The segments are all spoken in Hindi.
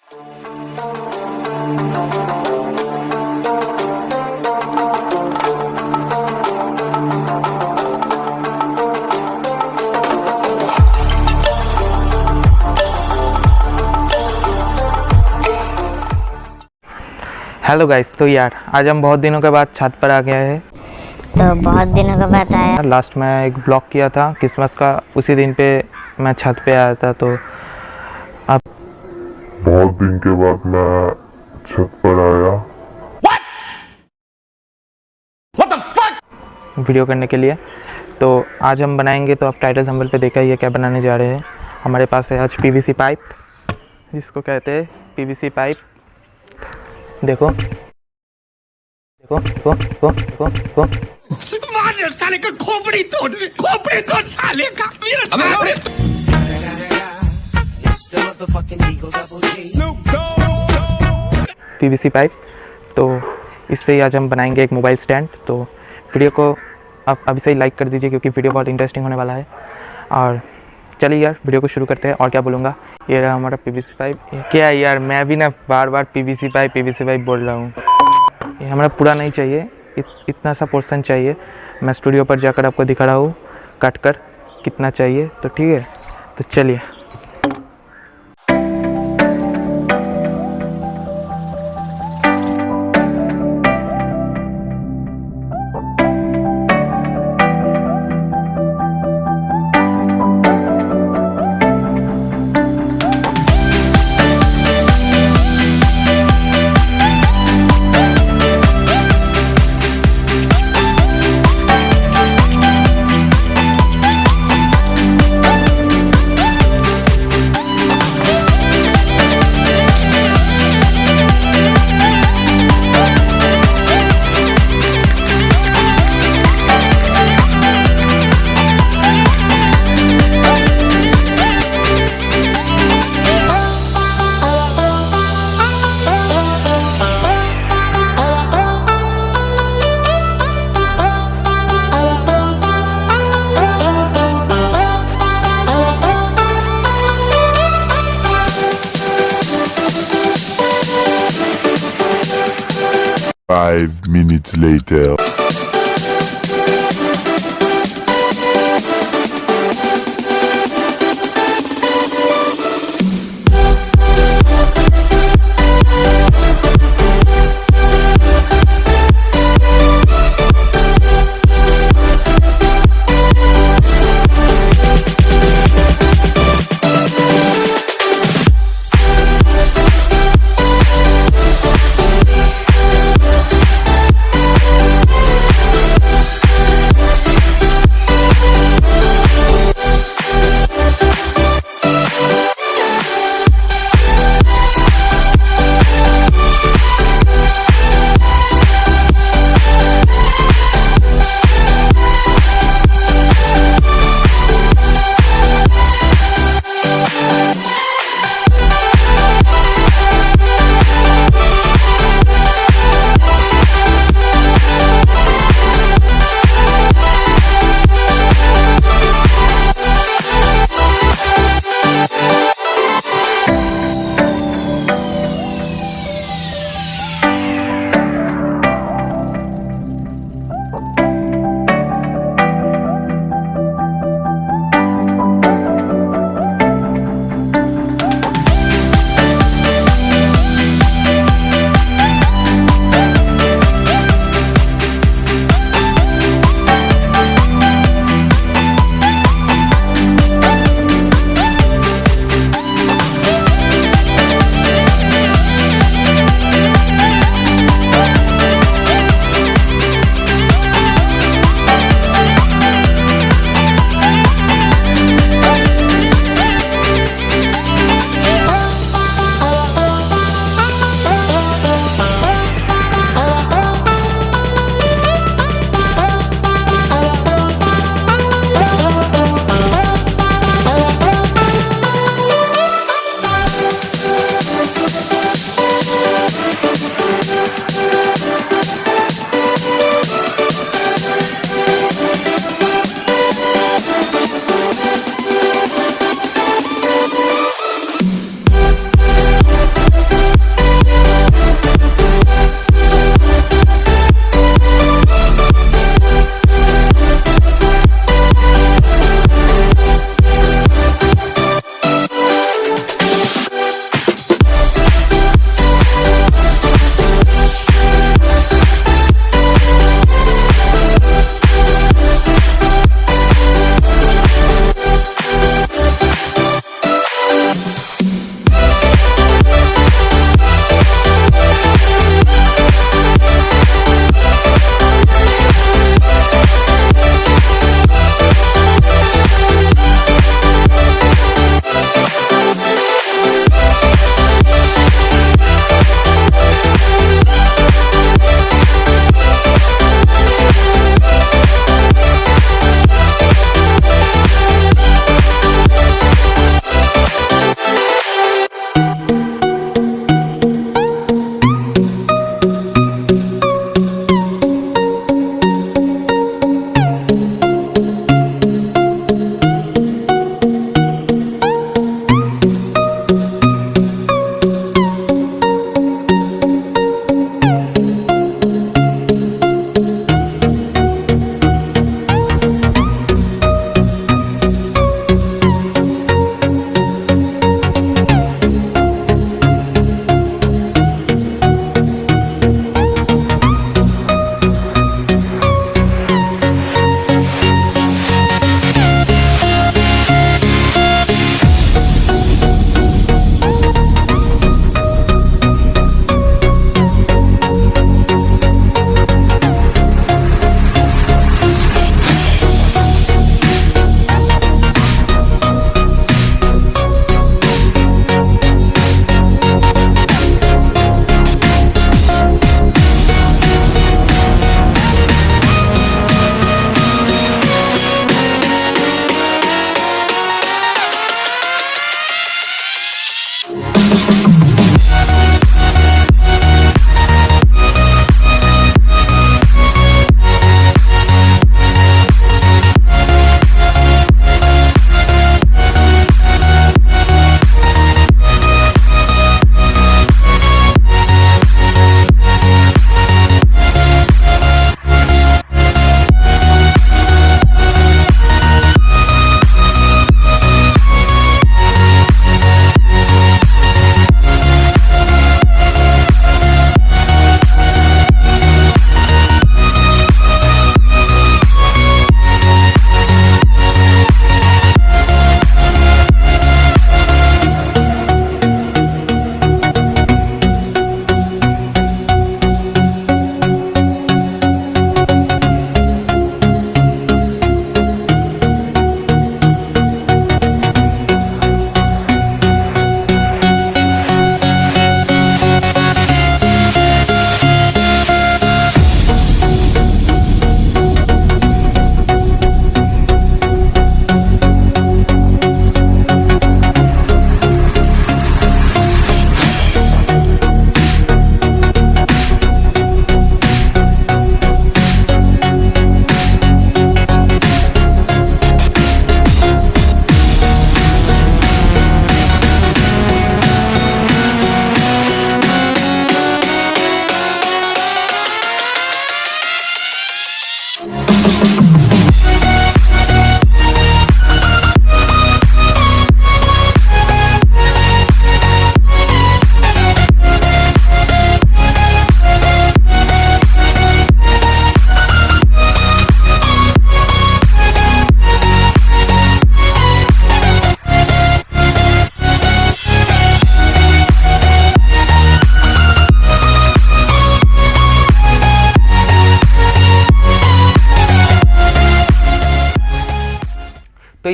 हेलो गाइस, तो यार आज हम बहुत दिनों के बाद छत पर आ गए हैं। तो बहुत दिनों के बाद आया। लास्ट में एक ब्लॉग किया था क्रिसमस का, उसी दिन पे मैं छत पे आया था। तो अब बहुत दिन के बाद मैं छत पर आया। What the fuck? वीडियो करने के लिए। तो आज हम बनाएंगे, तो आप टाइटल थंबनेल पे देखा ही है क्या बनाने जा रहे हैं। हमारे पास है आज पीवीसी पाइप, जिसको कहते हैं पीवीसी पाइप। देखो देखो देखो देखो देखो देखो मार साले का खोपड़ी तोड़ साले का पीवीसी पाइप। तो इससे ही आज हम बनाएंगे एक मोबाइल स्टैंड। तो वीडियो को आप अभी से ही लाइक कर दीजिए, क्योंकि वीडियो बहुत इंटरेस्टिंग होने वाला है। और चलिए यार वीडियो को शुरू करते हैं। और क्या बोलूँगा, ये रहा हमारा पीवीसी पाइप। क्या यार, मैं भी ना बार बार पीवीसी पाइप बोल रहा हूँ। ये हमारा पूरा नहीं चाहिए, इतना सा पोर्शन चाहिए। मैं स्टूडियो पर जाकर आपको दिखा रहा हूँ काट कर कितना चाहिए। तो ठीक है, तो चलिए। Five minutes later.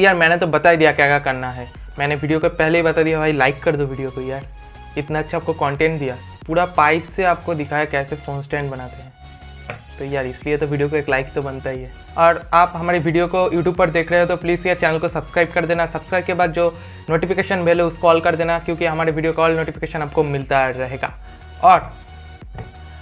यार मैंने तो बता ही दिया क्या क्या करना है, मैंने वीडियो को पहले ही बता दिया भाई, लाइक कर दो वीडियो को यार, इतना अच्छा आपको कंटेंट दिया, पूरा पाइप से आपको दिखाया कैसे फ़ोन स्टैंड बनाते हैं, तो यार इसलिए तो वीडियो को एक लाइक तो बनता ही है। और आप हमारी वीडियो को यूट्यूब पर देख रहे हो तो प्लीज़ यार चैनल को सब्सक्राइब कर देना, सब्सक्राइब के बाद जो नोटिफिकेशन बेल है उसको ऑल कर देना, क्योंकि हमारे वीडियो का ऑल नोटिफिकेशन आपको मिलता रहेगा। और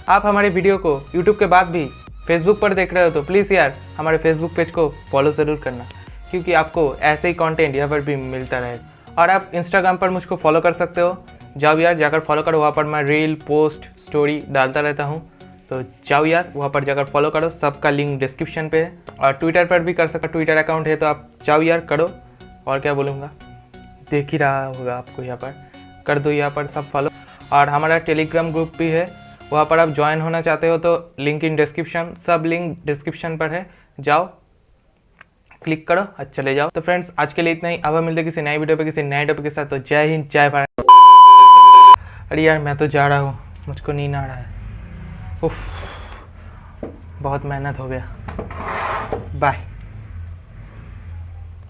आप हमारे वीडियो को यूट्यूब के बाद भी फेसबुक पर देख रहे हो तो प्लीज़ यार हमारे फेसबुक पेज को फॉलो ज़रूर करना, क्योंकि आपको ऐसे ही कंटेंट यहाँ पर भी मिलता रहेगा। और आप इंस्टाग्राम पर मुझको फॉलो कर सकते हो, जाओ यार जाकर फॉलो करो, वहाँ पर मैं रील पोस्ट स्टोरी डालता रहता हूँ, तो जाओ यार वहाँ पर जाकर फॉलो करो, सबका लिंक डिस्क्रिप्शन पे है। और ट्विटर पर भी कर सकते, ट्विटर अकाउंट है तो आप जाओ यार करो, और क्या बोलूँगा, देख ही रहा होगा आपको, यहाँ पर कर दो, यहाँ पर सब फॉलो। और हमारा टेलीग्राम ग्रुप भी है, वहाँ पर आप ज्वाइन होना चाहते हो तो लिंक इन डिस्क्रिप्शन, सब लिंक डिस्क्रिप्शन पर है, जाओ क्लिक करो, अच्छा चले जाओ। तो फ्रेंड्स आज के लिए इतना ही, अब हम मिलते किसी नई वीडियो पे किसी नए टॉपिक के साथ, तो जय हिंद जय भारत। अरे यार मैं तो जा रहा हूँ, मुझको नींद आ रहा है, उफ बहुत मेहनत हो गया, बाय।